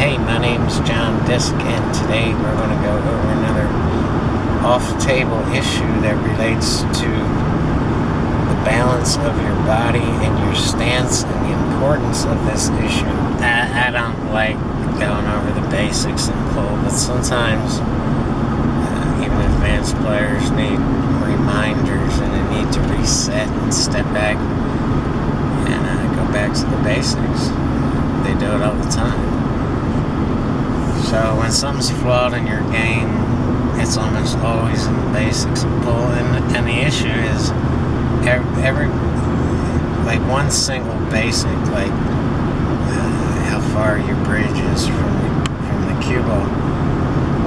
Hey, my name's John Disque, and today we're going to go over another off-table issue that relates to the balance of your body and your stance and the importance of this issue. I don't like going over the basics in full, but sometimes even advanced players need reminders and they need to reset and step back and go back to the basics. They do it all the time. So when something's flawed in your game, it's almost always in the basics of pull. And the issue is every like one single basic, like how far your bridge is from the cue ball,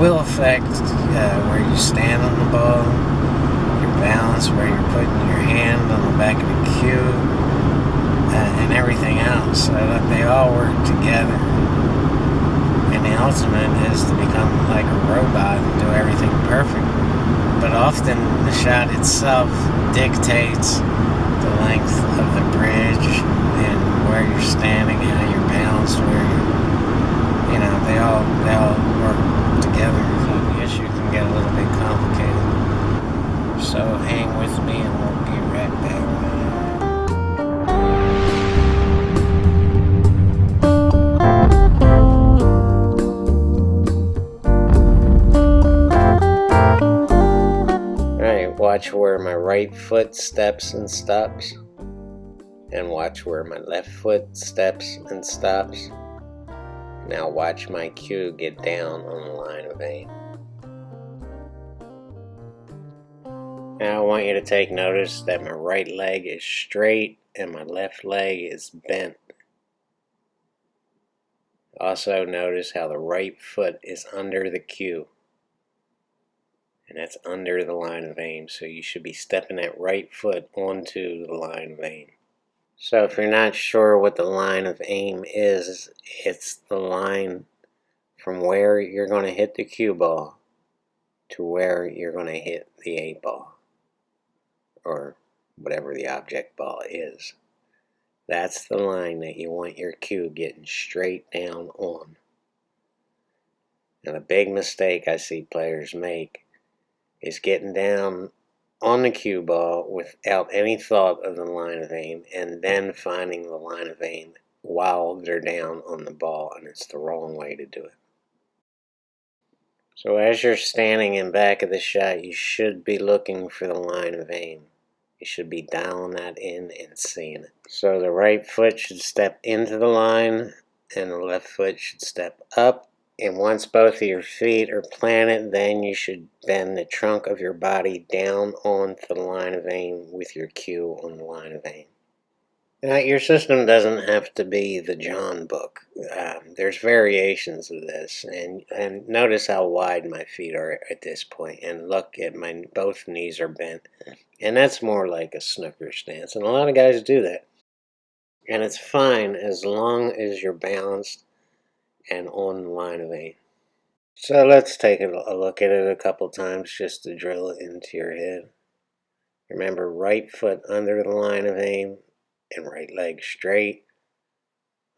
will affect where you stand on the ball, your balance, where you're putting your hand on the back of the cue, and everything else. So that they all work together. And the ultimate is to become like a robot and do everything perfect. But often the shot itself dictates the length of the bridge and where you're standing, how you're balanced, they all work together. The issue can get a little bit complicated. So hang with me and we'll be right back. Watch where my right foot steps and stops, and watch where my left foot steps and stops. Now watch my cue get down on the line of aim. Now I want you to take notice that my right leg is straight and my left leg is bent. Also notice how the right foot is under the cue. And that's under the line of aim, so you should be stepping that right foot onto the line of aim. So if you're not sure what the line of aim is, it's the line from where you're going to hit the cue ball to where you're going to hit the 8-ball, or whatever the object ball is. That's the line that you want your cue getting straight down on. And a big mistake I see players make is getting down on the cue ball without any thought of the line of aim, and then finding the line of aim while they're down on the ball, and it's the wrong way to do it. So as you're standing in back of the shot, you should be looking for the line of aim. You should be dialing that in and seeing it. So the right foot should step into the line, and the left foot should step up. And once both of your feet are planted, then you should bend the trunk of your body down onto the line of aim with your cue on the line of aim. Now, your system doesn't have to be the John book. There's variations of this. And notice how wide my feet are at this point. And look at both knees are bent. And that's more like a snooker stance. And a lot of guys do that. And it's fine as long as you're balanced and on the line of aim. So let's take a look at it a couple times just to drill it into your head. Remember, right foot under the line of aim and right leg straight.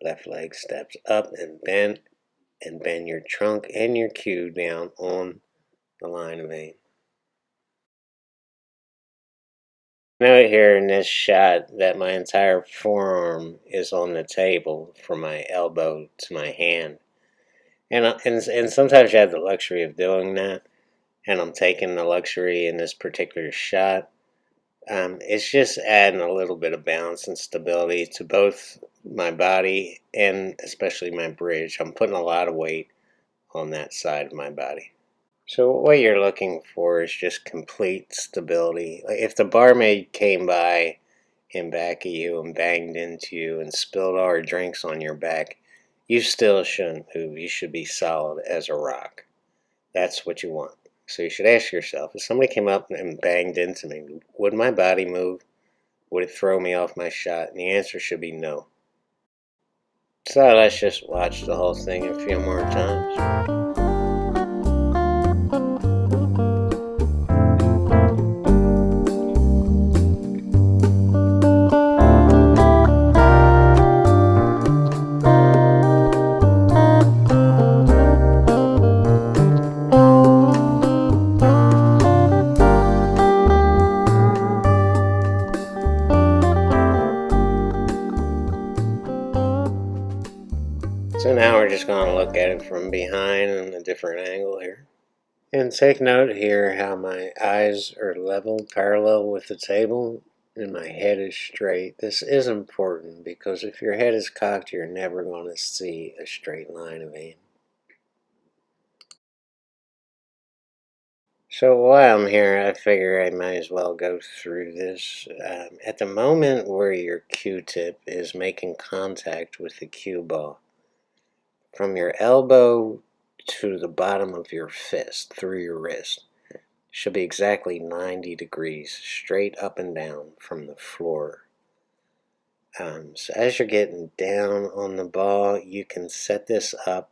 Left leg steps up and bend your trunk and your cue down on the line of aim. Note here in this shot that my entire forearm is on the table from my elbow to my hand. And sometimes you have the luxury of doing that, and I'm taking the luxury in this particular shot. It's just adding a little bit of balance and stability to both my body and especially my bridge. I'm putting a lot of weight on that side of my body. So what you're looking for is just complete stability. Like if the barmaid came by in back of you and banged into you and spilled all her drinks on your back, you still shouldn't move. You should be solid as a rock. That's what you want. So you should ask yourself, if somebody came up and banged into me, would my body move? Would it throw me off my shot? And the answer should be no. So let's just watch the whole thing a few more times. So now we're just going to look at it from behind in a different angle here. And take note here how my eyes are level, parallel with the table, and my head is straight. This is important because if your head is cocked, you're never going to see a straight line of aim. So while I'm here, I figure I might as well go through this. At the moment where your Q-tip is making contact with the cue ball, from your elbow to the bottom of your fist, through your wrist, should be exactly 90 degrees, straight up and down from the floor. So as you're getting down on the ball, you can set this up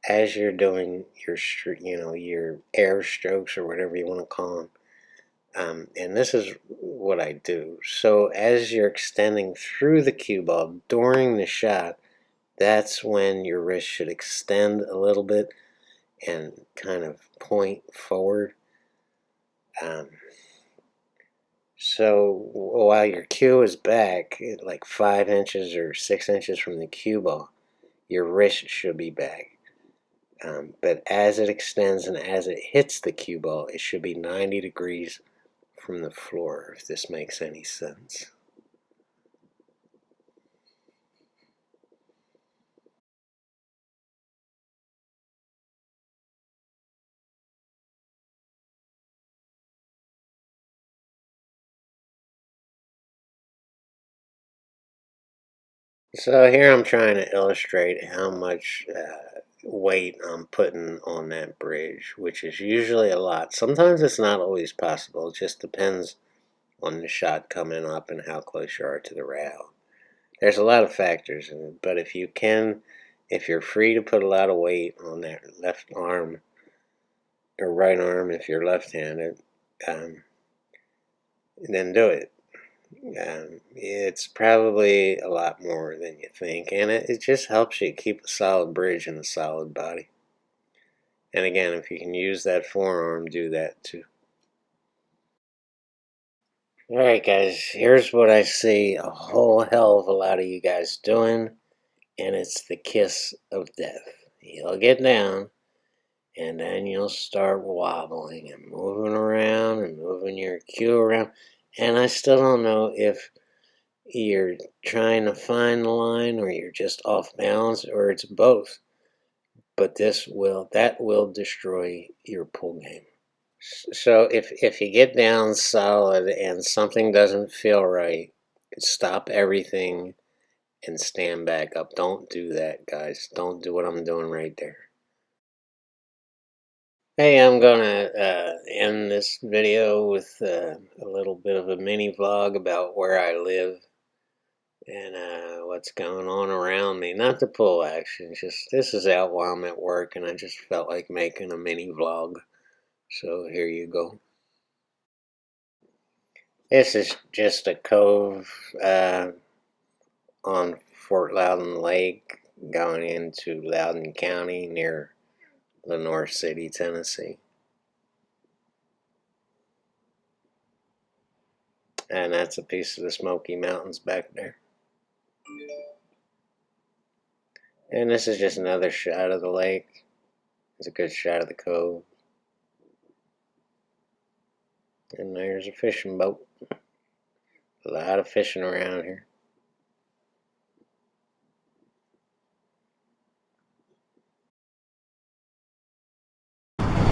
as you're doing your, your air strokes or whatever you want to call them. And this is what I do. So as you're extending through the cue ball during the shot, that's when your wrist should extend a little bit and kind of point forward. So while your cue is back, like 5 inches or 6 inches from the cue ball, your wrist should be back. But as it extends and as it hits the cue ball, it should be 90 degrees from the floor, if this makes any sense. So here I'm trying to illustrate how much weight I'm putting on that bridge, which is usually a lot. Sometimes it's not always possible. It just depends on the shot coming up and how close you are to the rail. There's a lot of factors in it, but if you're free to put a lot of weight on that left arm or right arm if you're left-handed, then do it. It's probably a lot more than you think, and it just helps you keep a solid bridge and a solid body. And again, if you can use that forearm, do that too. Alright guys, here's what I see a whole hell of a lot of you guys doing, and it's the kiss of death. You'll get down, and then you'll start wobbling and moving around and moving your cue around, and I still don't know if you're trying to find the line or you're just off balance or it's both, but that will destroy your pool game. So if you get down solid and something doesn't feel right, stop everything and stand back up. Don't do that, guys. Don't do what I'm doing right there. Hey, I'm gonna end this video with a little bit of a mini vlog about where I live and what's going on around me. Not the pool action, just this is out while I'm at work and I just felt like making a mini vlog. So here you go. This is just a cove on Fort Loudon Lake going into Loudon County near Lenoir City, Tennessee. And that's a piece of the Smoky Mountains back there. And this is just another shot of the lake. It's a good shot of the cove. And there's a fishing boat. A lot of fishing around here.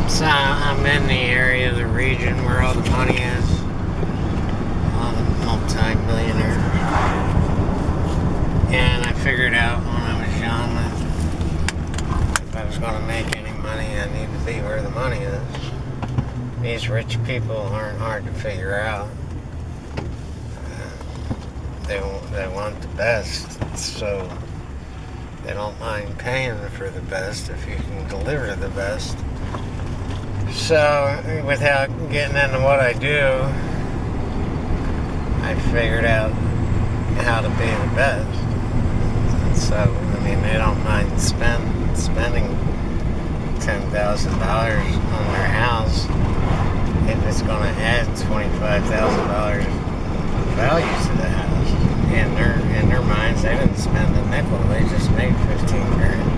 So I'm in the area of the region where all the money is. All the multi-millionaires. And I figured out when I was young that if I was going to make any money, I need to be where the money is. These rich people aren't hard to figure out. They want the best, so they don't mind paying for the best if you can deliver the best. So, without getting into what I do, I figured out how to be the best. And so, I mean, they don't mind spending $10,000 on their house if it's going to add $25,000 value to the house. In their minds, they didn't spend a nickel; they just made 15 grand.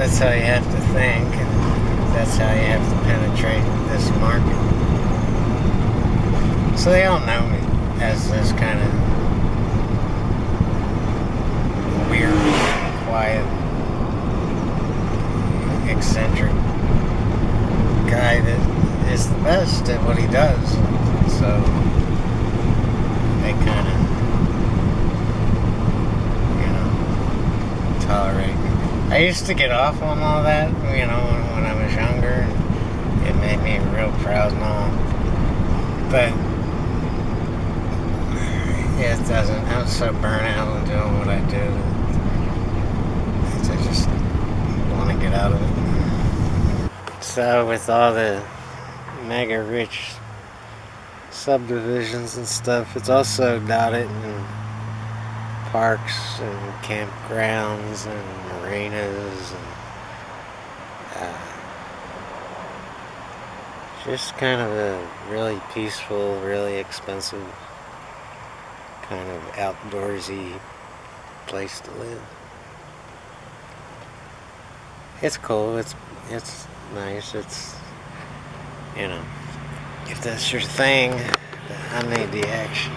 That's how you have to think, and that's how you have to penetrate this market. So they all know me as this kind of weird, quiet, eccentric guy that is the best at what he does. So they kind of, tolerate. I used to get off on all that, when I was younger. It made me real proud and all. But it doesn't. I'm so burnt out on doing what I do. I just want to get out of it. So with all the mega rich subdivisions and stuff, it's also dotted in parks and campgrounds and marinas and just kind of a really peaceful, really expensive, kind of outdoorsy place to live. It's cool, it's nice, it's, if that's your thing, I need the action.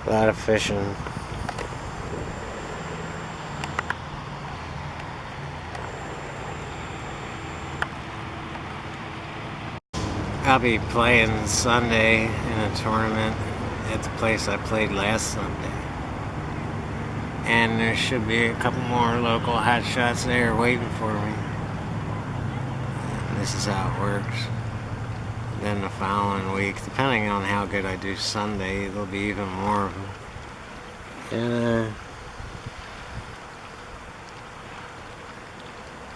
A lot of fishing. I'll be playing Sunday in a tournament at the place I played last Sunday. And there should be a couple more local hot shots there waiting for me. And this is how it works. Then the following week, depending on how good I do Sunday, there'll be even more of them. And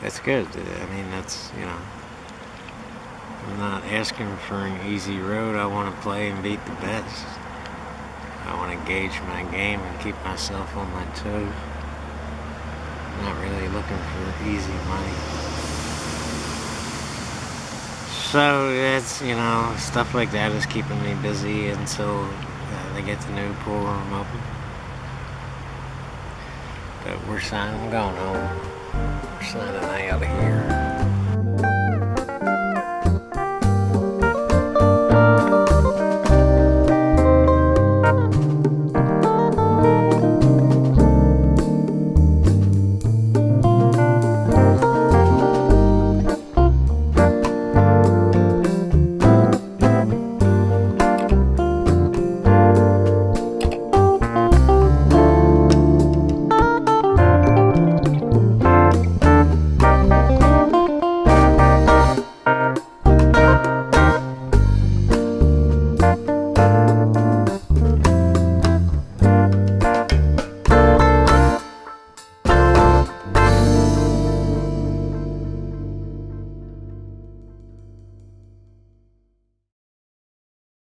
that's good. I mean, that's, I'm not asking for an easy road. I want to play and beat the best. I want to gauge my game and keep myself on my toes. I'm not really looking for easy money. So that's, stuff like that is keeping me busy until they get the new pool room open. But we're signing, I'm going home. We're signing out of here.